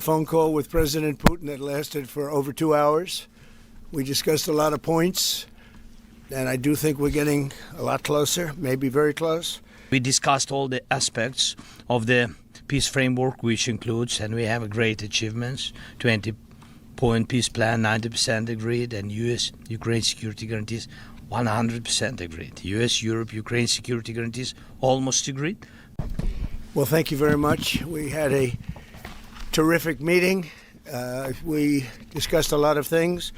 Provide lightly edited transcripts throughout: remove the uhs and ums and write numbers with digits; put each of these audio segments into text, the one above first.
phone call with President Putin that lasted for over 2 hours. We discussed a lot of points, and I do think we're getting a lot closer, maybe very close. We discussed all the aspects of the peace framework, which includes, and we have a great achievements, 20-point peace plan, 90% agreed, and U.S.-Ukraine security guarantees, 100% agreed. U.S.-Europe-Ukraine security guarantees, almost agreed. Well, thank you very much. We had a terrific meeting. We discussed a lot of things.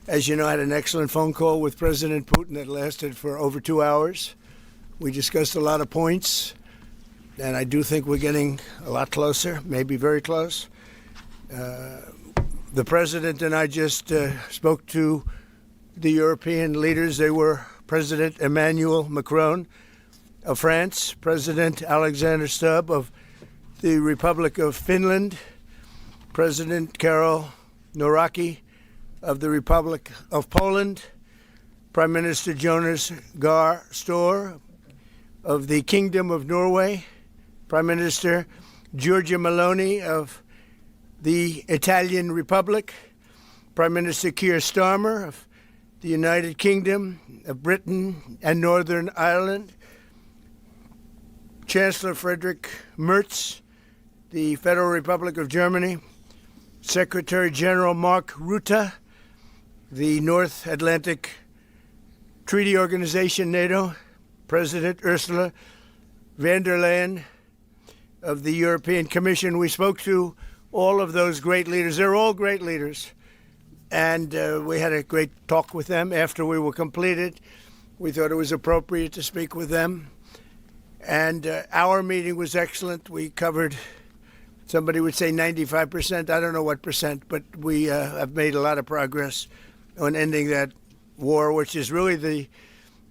As you know, I had an excellent phone call with President Putin that lasted for over 2 hours. We discussed a lot of points, and I do think we're getting a lot closer, maybe very close. The President and I just spoke to the European leaders. They were President Emmanuel Macron of France, President Alexander Stubb of the Republic of Finland, President Karol Nawrocki of the Republic of Poland, Prime Minister Jonas Gahr Store of the Kingdom of Norway, Prime Minister Giorgia Meloni of the Italian Republic, Prime Minister Keir Starmer of the United Kingdom of Britain and Northern Ireland, Chancellor Friedrich Merz, the Federal Republic of Germany, Secretary General Mark Rutte, the North Atlantic Treaty Organization, NATO, President Ursula von der Leyen of the European Commission. We spoke to all of those great leaders. They're all great leaders. And we had a great talk with them after we were completed. We thought it was appropriate to speak with them. And our meeting was excellent. We covered, somebody would say 95%. I don't know what percent, but we have made a lot of progress on ending that war, which is really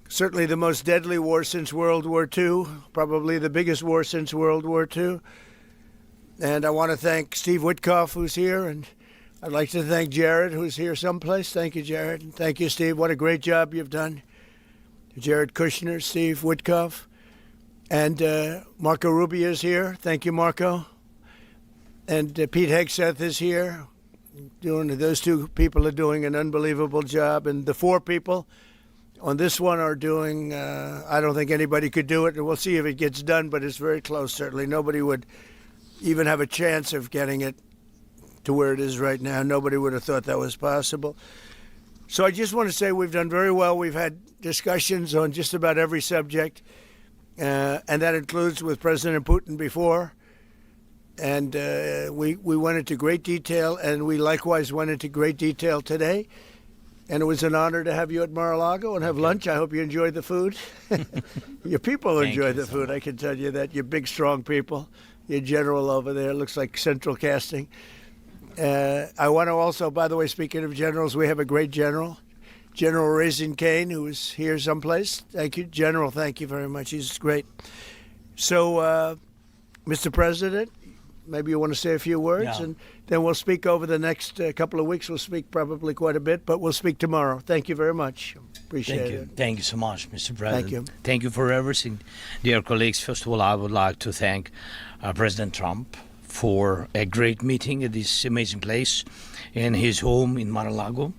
certainly the most deadly war since World War II, probably the biggest war since World War II. And I want to thank Steve Witkoff, who's here, and I'd like to thank Jared, who's here someplace. Thank you, Jared. And thank you, Steve. What a great job you've done. Jared Kushner, Steve Witkoff, and Marco Rubio is here. Thank you, Marco. And Pete Hegseth is here. Those two people are doing an unbelievable job. And the four people on this one are doing, I don't think anybody could do it. And we'll see if it gets done, but it's very close, certainly. Nobody would even have a chance of getting it to where it is right now. Nobody would have thought that was possible. So I just want to say we've done very well. We've had discussions on just about every subject, and that includes with President Putin before. And we went into great detail, and we likewise went into great detail today. And it was an honor to have you at Mar-a-Lago and have lunch. I hope you enjoyed the food. Your people enjoyed the food, I can tell you that. You're big, strong people. Your general over there looks like central casting. I want to also, by the way, speaking of generals, we have a great general, General Raisin Kane, who is here someplace. Thank you, General. Thank you very much. He's great. So, Mr. President, maybe you want to say a few words, and then we'll speak over the next couple of weeks. We'll speak probably quite a bit, but we'll speak tomorrow. Thank you very much. Appreciate it. Thank you so much, Mr. President. Thank you. Thank you for everything. Dear colleagues, first of all, I would like to thank President Trump for a great meeting at this amazing place in his home in Mar-a-Lago.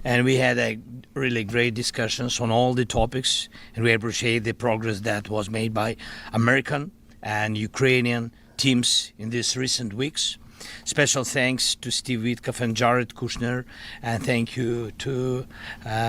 And we had a really great discussions on all the topics, and we appreciate the progress that was made by American and Ukrainian teams in these recent weeks. Special thanks to Steve Witkoff and Jared Kushner, and thank you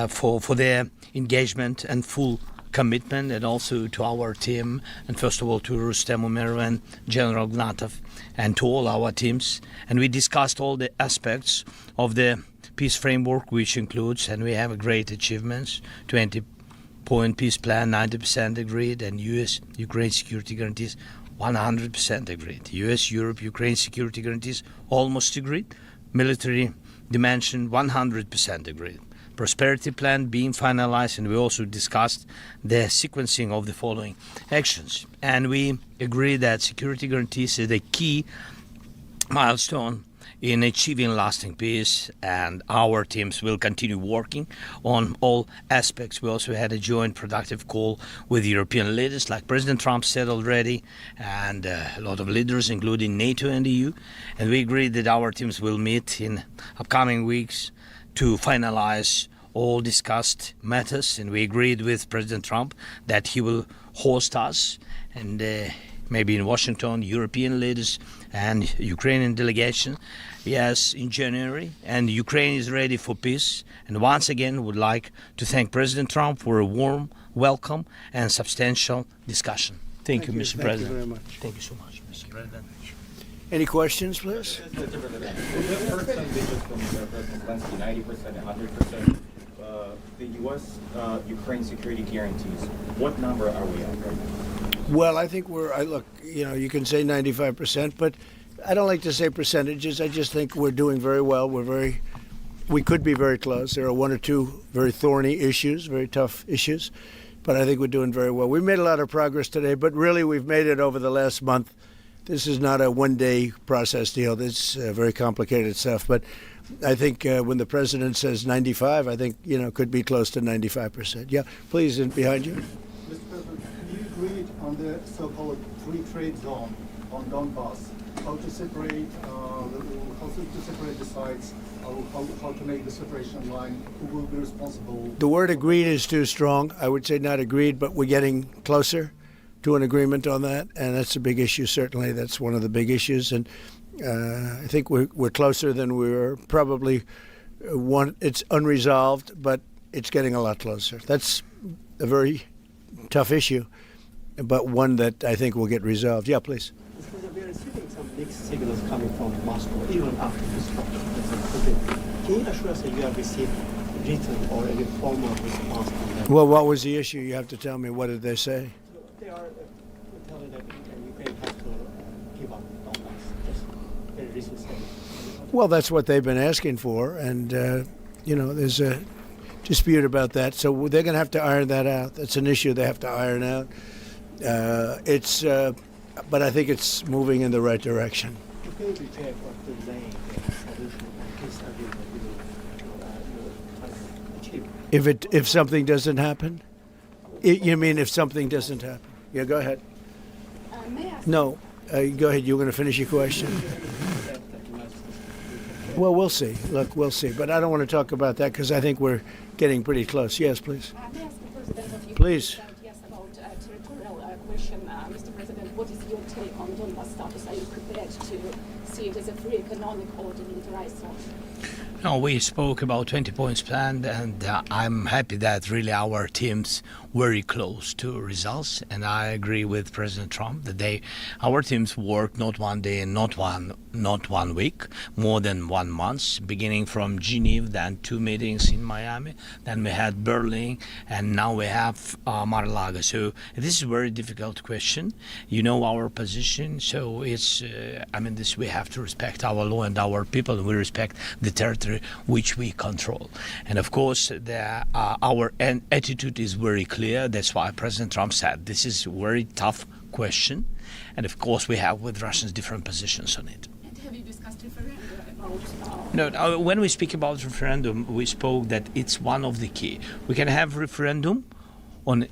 for their engagement and full commitment, and also to our team, and first of all to Rustem Umerov and General Gnatov, and to all our teams. And we discussed all the aspects of the peace framework, which includes, and we have a great achievements, 20-point peace plan, 90% agreed, and U.S.-Ukraine security guarantees, 100% agreed. U.S.-Europe-Ukraine security guarantees, almost agreed. Military dimension, 100% agreed. Prosperity plan being finalized, and we also discussed the sequencing of the following actions. And we agree that security guarantees is a key milestone in achieving lasting peace, and our teams will continue working on all aspects. We also had a joint productive call with European leaders, like President Trump said already, and a lot of leaders, including NATO and EU. And we agreed that our teams will meet in upcoming weeks to finalize all discussed matters. And we agreed with President Trump that he will host us, and maybe in Washington, European leaders and Ukrainian delegation, yes, in January. And Ukraine is ready for peace. And once again, would like to thank President Trump for a warm welcome and substantial discussion. Thank you, Mr. President. Thank you very much. Thank you so much, Mr. President. Any questions, please? The first ambitions from President Zelensky, 90%, 100%. The U.S. Ukraine security guarantees. What number are we at right now? Well, I think look, you can say 95%, but I don't like to say percentages. I just think we're doing very well. We could be very close. There are one or two very thorny issues, very tough issues, but I think we're doing very well. We made a lot of progress today, but really we've made it over the last month. This is not a one-day process deal. This is very complicated stuff, but I think when the president says 95, I think, could be close to 95%. Yeah, please, and behind you. Mr. President, can you agree on the so-called free trade zone on Donbass? How to separate the sites? How to make the separation line? Who will be responsible? The word agreed is too strong. I would say not agreed, but we're getting closer to an agreement on that, and that's a big issue. Certainly, that's one of the big issues, and I think we're closer than we were. Probably it's unresolved, but it's getting a lot closer. That's a very tough issue, but one that I think will get resolved. Yeah, please. We are receiving some mixed signals coming from Moscow, even after this talk. Can you assure us that you have received written or any formal response from them? Well, what was the issue? You have to tell me. What did they say? They are telling that Ukraine has to give up Donbass. Just very recent statement. Well, that's what they've been asking for, and there's a dispute about that. So they're going to have to iron that out. That's an issue they have to iron out. But I think it's moving in the right direction. Can you prepare for delaying the solution of peace agreement you achieve? If something doesn't happen, you mean if something doesn't happen? Yeah, go ahead. May I ask? No, go ahead. You were going to finish your question. Well, we'll see. Look, we'll see. But I don't want to talk about that because I think we're getting pretty close. Yes, please. May I ask the President of Ukraine? Please. Yes, about territorial question. Mr. President, what is your take on Donbass status? Are you prepared to see it as a free economic or demilitarized zone? No, we spoke about 20 points planned, and I'm happy that really our teams very close to results. And I agree with President Trump that our teams worked not one day, not one week, more than 1 month, beginning from Geneva, then 2 meetings in Miami, then we had Berlin, and now we have Mar-a-Lago. So this is a very difficult question. You know our position, so it's we have to respect our law and our people, and we respect the territory which we control. And of course, our attitude is very clear. That's why President Trump said this is a very tough question. And of course, we have with Russians different positions on it. And have you discussed referendum about? No, when we speak about referendum, we spoke that it's one of the key. We can have referendum on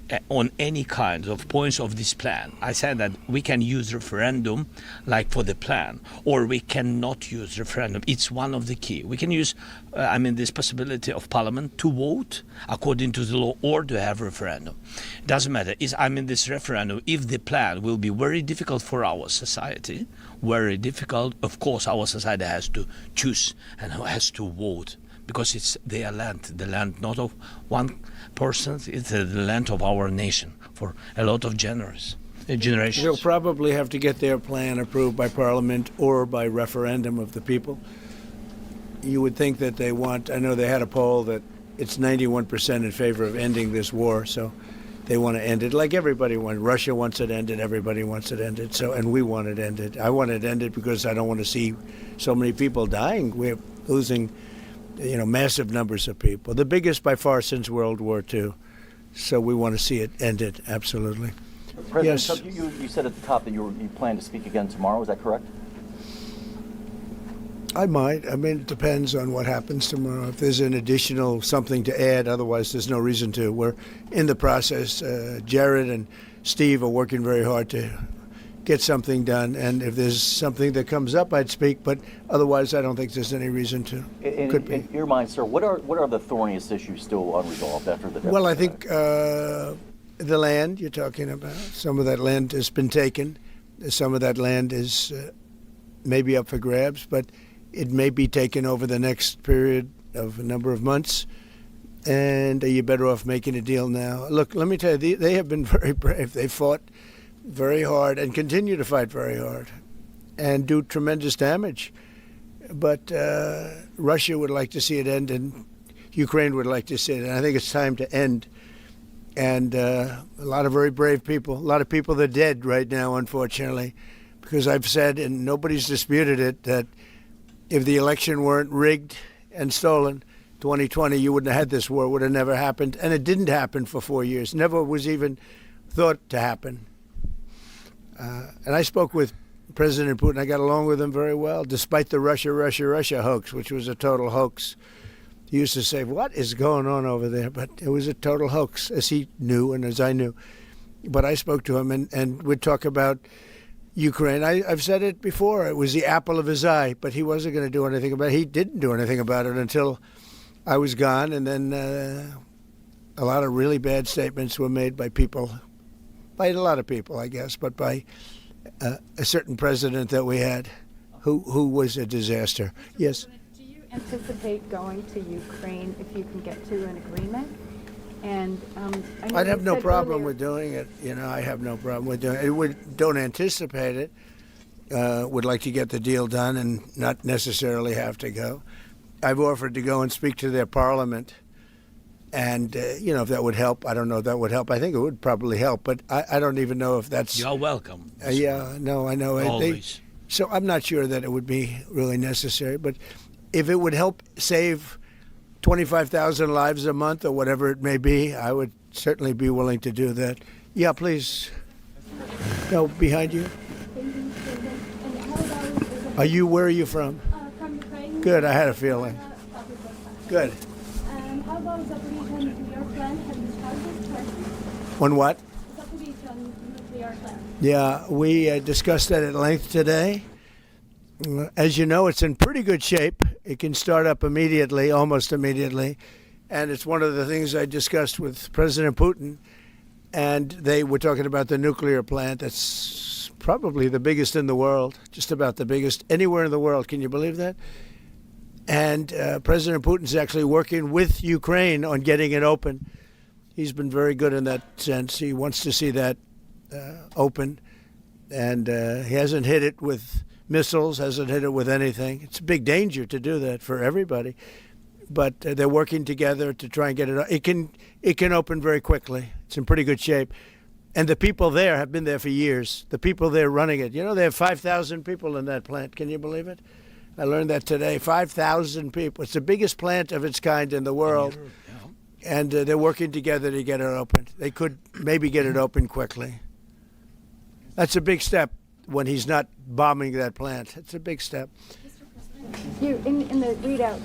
any kind of points of this plan. I said that we can use referendum like for the plan, or we cannot use referendum. It's one of the key. We can use, this possibility of Parliament to vote according to the law or to have referendum. It doesn't matter. This referendum, if the plan will be very difficult for our society, very difficult, of course our society has to choose and has to vote. Because it's their land, the land not of one person, it's the land of our nation for a lot of generations. They'll probably have to get their plan approved by Parliament or by referendum of the people. You would think that they want, I know they had a poll that it's 91% in favor of ending this war, so they want to end it like everybody wants. Russia wants it ended, everybody wants it ended, and we want it ended. I want it ended because I don't want to see so many people dying. We're losing massive numbers of people, the biggest by far since World War II. So we want to see it ended, absolutely. President Yes. Trump, you said at the top that you plan to speak again tomorrow. Is that correct? I might. I mean, it depends on what happens tomorrow. If there's an additional something to add, otherwise there's no reason to. We're in the process. Jared and Steve are working very hard to get something done. And if there's something that comes up, I'd speak. But otherwise, I don't think there's any reason to. In your mind, sir, what are the thorniest issues still unresolved after the death? Well, I think the land you're talking about. Some of that land has been taken. Some of that land is maybe up for grabs, but it may be taken over the next period of a number of months, and you're better off making a deal now. Look, let me tell you, they have been very brave. They fought very hard and continue to fight very hard and do tremendous damage. But Russia would like to see it end, and Ukraine would like to see it. And I think it's time to end. And a lot of very brave people, a lot of people that are dead right now, unfortunately, because I've said, and nobody's disputed it, that if the election weren't rigged and stolen, 2020, you wouldn't have had this war. It would have never happened. And it didn't happen for 4 years. Never was even thought to happen. And I spoke with President Putin. I got along with him very well, despite the Russia hoax, which was a total hoax. He used to say, what is going on over there? But it was a total hoax, as he knew and as I knew. But I spoke to him, and we'd talk about Ukraine. I've said it before. It was the apple of his eye, but he wasn't going to do anything about it. He didn't do anything about it until I was gone, and then a lot of really bad statements were made by people, by a lot of people, I guess, but by a certain president that we had who was a disaster. Yes? Do you anticipate going to Ukraine if you can get to an agreement? And I know I'd have you no said problem earlier- with doing it. You know, I have no problem with doing it. Don't anticipate it. Would like to get the deal done and not necessarily have to go. I've offered to go and speak to their parliament. And, you know, if that would help. I don't know if that would help. I think it would probably help. But I don't even know if that's... You're welcome. yeah, no, I know. Always. So I'm not sure that it would be really necessary. But if it would help save 25,000 lives a month or whatever it may be, I would certainly be willing to do that. Yeah, please. No, behind you. Where are you from? From Ukraine. Good, I had a feeling. Good. How about Zaporizhzhia nuclear plant? Have you started testing? On what? Zaporizhzhia nuclear plant. Yeah, we discussed that at length today. As you know, it's in pretty good shape. It can start up immediately, almost immediately. And it's one of the things I discussed with President Putin. And they were talking about the nuclear plant. That's probably the biggest in the world, just about the biggest anywhere in the world. Can you believe that? And President Putin's actually working with Ukraine on getting it open. He's been very good in that sense. He wants to see that open. And he hasn't hit it with missiles, hasn't hit it with anything. It's a big danger to do that for everybody. But they're working together to try and get it. It can open very quickly. It's in pretty good shape. And the people there have been there for years. The people there running it. You know, they have 5,000 people in that plant. Can you believe it? I learned that today. 5,000 people. It's the biggest plant of its kind in the world. And they're working together to get it open. They could maybe get it open quickly. That's a big step when he's not bombing that plant. It's a big step. You in the readout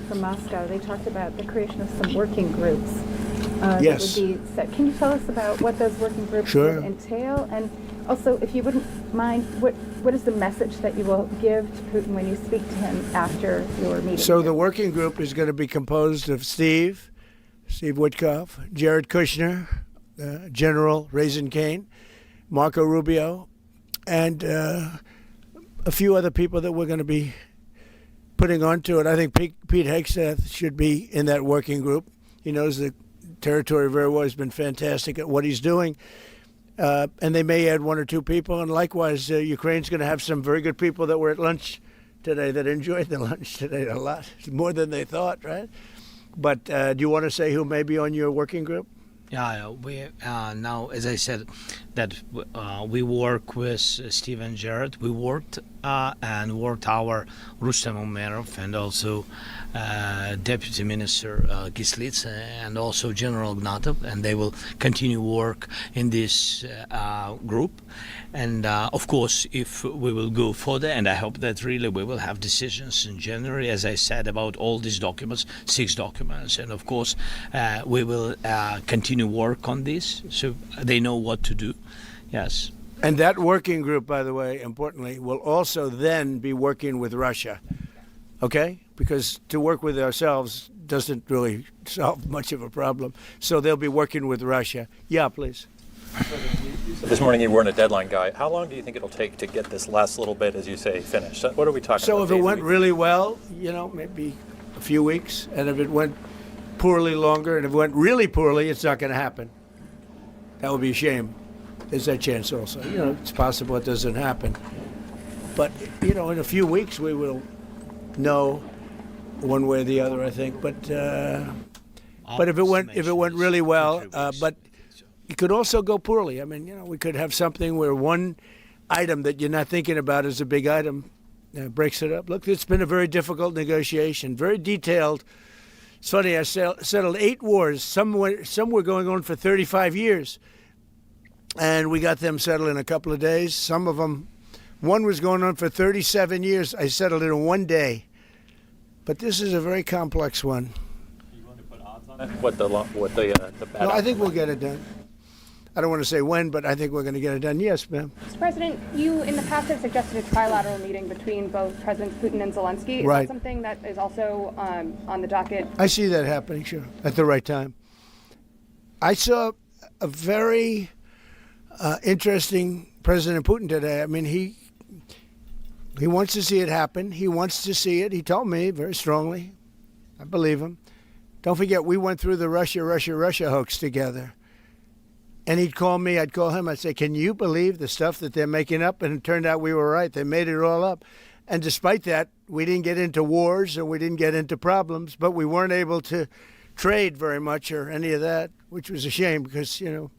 from Moscow, they talked about the creation of some working groups. Yes. That would be set. Can you tell us about what those working groups Sure. would entail? And also, if you wouldn't mind, what is the message that you will give to Putin when you speak to him after your meeting? So the working group is going to be composed of Steve Witkoff, Jared Kushner, General Raisin Kane, Marco Rubio, and a few other people that we're going to be putting onto it. I think Pete Hegseth should be in that working group. He knows the territory very well. He's been fantastic at what he's doing. And they may add one or two people. And likewise, Ukraine's going to have some very good people that were at lunch today that enjoyed the lunch today a lot, more than they thought, right? But do you want to say who may be on your working group? Yeah, we now, as I said, that we work with Stephen Jarrett. We worked worked our Rustem Umerov and also Deputy Minister Gislitsa and also General Ignatov, and they will continue work in this group. And of course, if we will go further, and I hope that really we will have decisions in January, as I said, about all these documents, 6 documents, and of course we will continue work on this, so they know what to do. Yes. And that working group, by the way, importantly, will also then be working with Russia, okay? Because to work with ourselves doesn't really solve much of a problem. So they'll be working with Russia. Yeah, please. This morning you weren't a deadline guy. How long do you think it'll take to get this last little bit, as you say, finished? What are we talking about? So if it went really well, maybe a few weeks. And if it went poorly, longer. And if it went really poorly, it's not going to happen. That would be a shame. There's that chance also. It's possible it doesn't happen. But, in a few weeks we will know one way or the other, I think. But if it went really well, but it could also go poorly. I mean, we could have something where one item that you're not thinking about is a big item breaks it up. Look, it's been a very difficult negotiation, very detailed. It's funny, I settled 8 wars. Some were going on for 35 years. And we got them settled in a couple of days. Some of them, one was going on for 37 years. I settled it in 1 day. But this is a very complex one. Are you going to put odds on it? What the bad No, I think we'll get it done. I don't want to say when, but I think we're going to get it done. Yes, ma'am. Mr. President, you in the past have suggested a trilateral meeting between both Presidents Putin and Zelensky. Is Right. that something that is also on the docket? I see that happening, sure, at the right time. I saw a very interesting President Putin today. I mean, he wants to see it happen. He wants to see it. He told me very strongly. I believe him. Don't forget, we went through the Russia hoax together. And he'd call me, I'd call him, I'd say, can you believe the stuff that they're making up? And it turned out we were right. They made it all up. And despite that, we didn't get into wars and we didn't get into problems, but we weren't able to trade very much or any of that, which was a shame because, a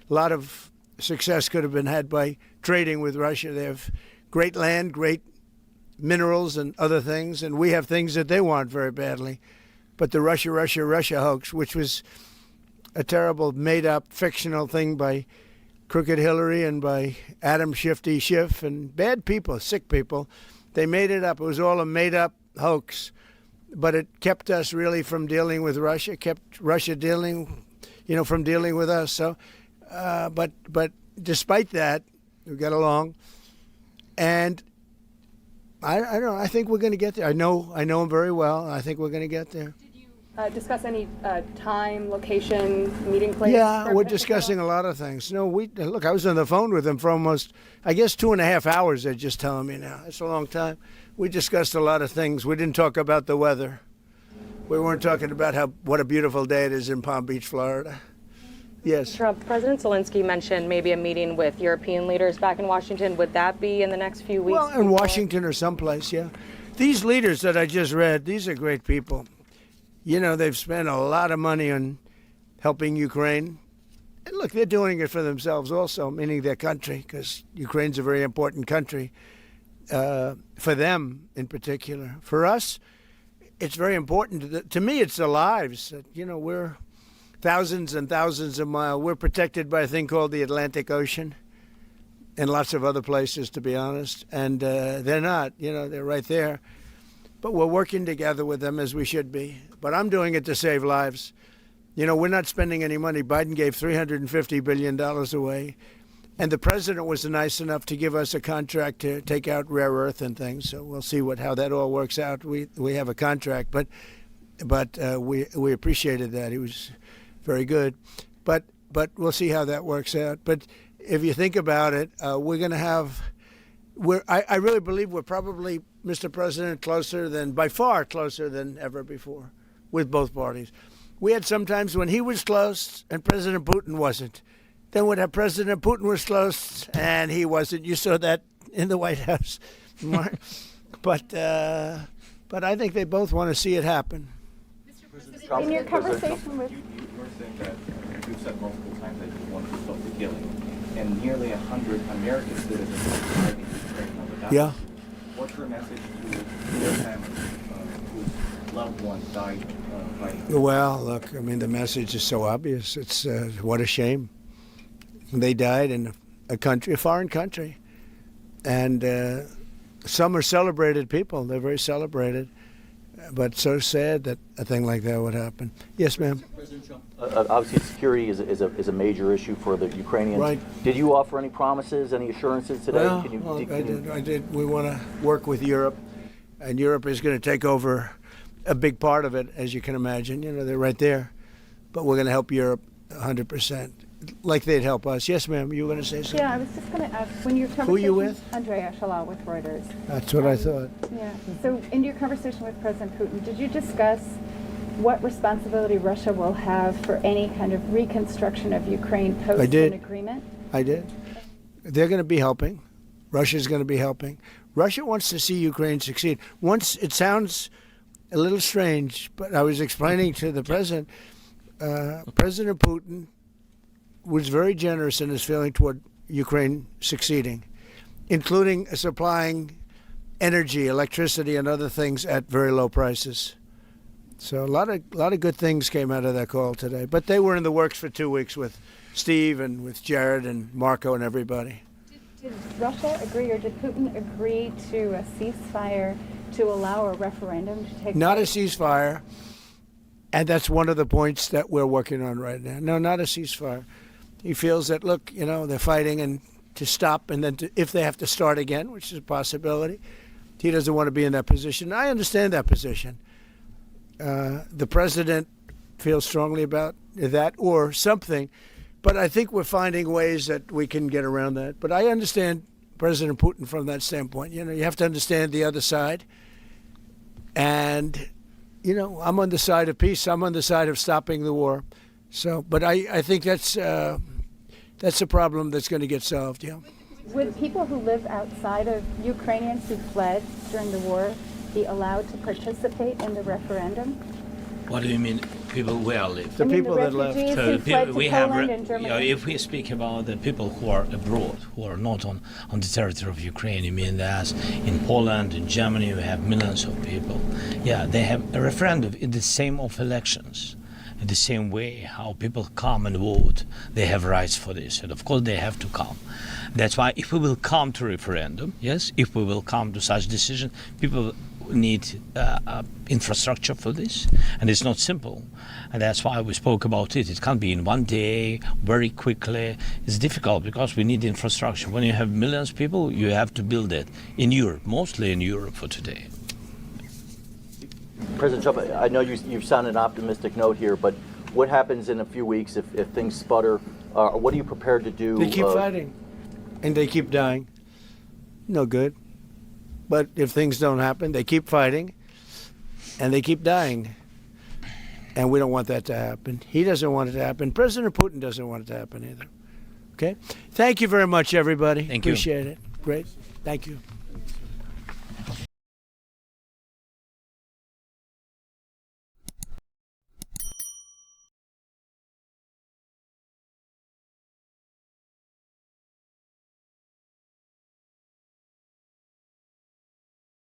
lot of success could have been had by trading with Russia. They have great land, great minerals and other things, and we have things that they want very badly. But the Russia hoax, which was a terrible made-up fictional thing by Crooked Hillary and by Adam Shifty Schiff and bad people, sick people, they made it up. It was all a made-up hoax. But it kept us really from dealing with Russia, kept Russia dealing, from dealing with us. So, but despite that, we got along. And I don't know, I think we're going to get there. I know him very well. I think we're going to get there. Discuss any time, location, meeting place? Yeah, we're discussing a lot of things. Look, I was on the phone with him for almost, 2.5 hours, they're just telling me now. It's a long time. We discussed a lot of things. We didn't talk about the weather. We weren't talking about what a beautiful day it is in Palm Beach, Florida. Yes. Trump, President Zelensky mentioned maybe a meeting with European leaders back in Washington. Would that be in the next few weeks? Well, in Washington or someplace, yeah. These leaders that I just read, these are great people. They've spent a lot of money on helping Ukraine. And look, they're doing it for themselves also, meaning their country, because Ukraine's a very important country for them in particular. For us, it's very important. To me, it's the lives. We're thousands and thousands of miles. We're protected by a thing called the Atlantic Ocean and lots of other places, to be honest. And they're not, they're right there. But we're working together with them as we should be. But I'm doing it to save lives. We're not spending any money. Biden gave $350 billion away. And the president was nice enough to give us a contract to take out rare earth and things. So we'll see how that all works out. We have a contract, but we appreciated that. He was very good. But we'll see how that works out. But if you think about it, we're going to have. I really believe we're probably, Mr. President, by far closer than ever before with both parties. We had some times when he was close and President Putin wasn't. Then when President Putin was close and he wasn't. You saw that in the White House. But I think they both want to see it happen. In your conversation with... You were saying that you've said multiple times that you want to stop the killing. and nearly 100 American citizens died in Ukraine over that. Yeah. What's your message to their families whose loved ones died fighting? Well, look, I mean, the message is so obvious. It's what a shame. They died in a foreign country. And some are celebrated people. They're very celebrated. But so sad that a thing like that would happen. Yes, ma'am. Obviously, security is a major issue for the Ukrainians. Right. Did you offer any promises, any assurances today? Well, I did. We want to work with Europe, and Europe is going to take over a big part of it, as you can imagine. You know, they're right there. But we're going to help Europe 100%, like they'd help us. Yes, ma'am, you were going to say something? Yeah, I was just going to ask, when your conversation... Who are you with? Andrea Shalal with Reuters. That's what I thought. Yeah, so in your conversation with President Putin, did you discuss what responsibility Russia will have for any kind of reconstruction of Ukraine post an agreement? I did. They're going to be helping. Russia's going to be helping. Russia wants to see Ukraine succeed. Once, it sounds a little strange, but I was explaining to the president, President Putin was very generous in his feeling toward Ukraine succeeding, including supplying energy, electricity, and other things at very low prices. So a lot of good things came out of that call today. But they were in the works for 2 weeks with Steve and with Jared and Marco and everybody. Did Russia agree, or did Putin agree to a ceasefire to allow a referendum to take place? Not a ceasefire. And that's one of the points that we're working on right now. No, not a ceasefire. He feels that, look, you know, they're fighting and to stop, and then if they have to start again, which is a possibility, he doesn't want to be in that position. I understand that position. The president feels strongly about that or something, but I think we're finding ways that we can get around that. But I understand President Putin from that standpoint. You know, you have to understand the other side. And you know, I'm on the side of peace. I'm on the side of stopping the war. So, but I think that's a problem that's going to get solved. Yeah. Would people who live outside of Ukrainians who fled during the war be allowed to participate in the referendum? What do you mean, people where live? The people that left. Who fled to Poland and Germany. You know, if we speak about the people who are abroad, who are not on the territory of Ukraine, you mean that in Poland, in Germany, we have millions of people. Yeah, they have a referendum in the same of elections. In the same way how people come and vote, they have rights for this. And of course they have to come. That's why if we will come to referendum, yes, if we will come to such decision, people need infrastructure for this, and it's not simple, and that's why we spoke about it. It can't be in one day, very quickly. It's difficult because we need infrastructure. When you have millions of people, you have to build it in Europe, mostly in Europe for today. President Trump, I know you sound an optimistic note here, but what happens in a few weeks if things sputter? What are you prepared to do? They keep fighting, and they keep dying. No good. But if things don't happen, they keep fighting, and they keep dying. And we don't want that to happen. He doesn't want it to happen. President Putin doesn't want it to happen either. Okay? Thank you very much, everybody. Thank you. Appreciate it. Great. Thank you.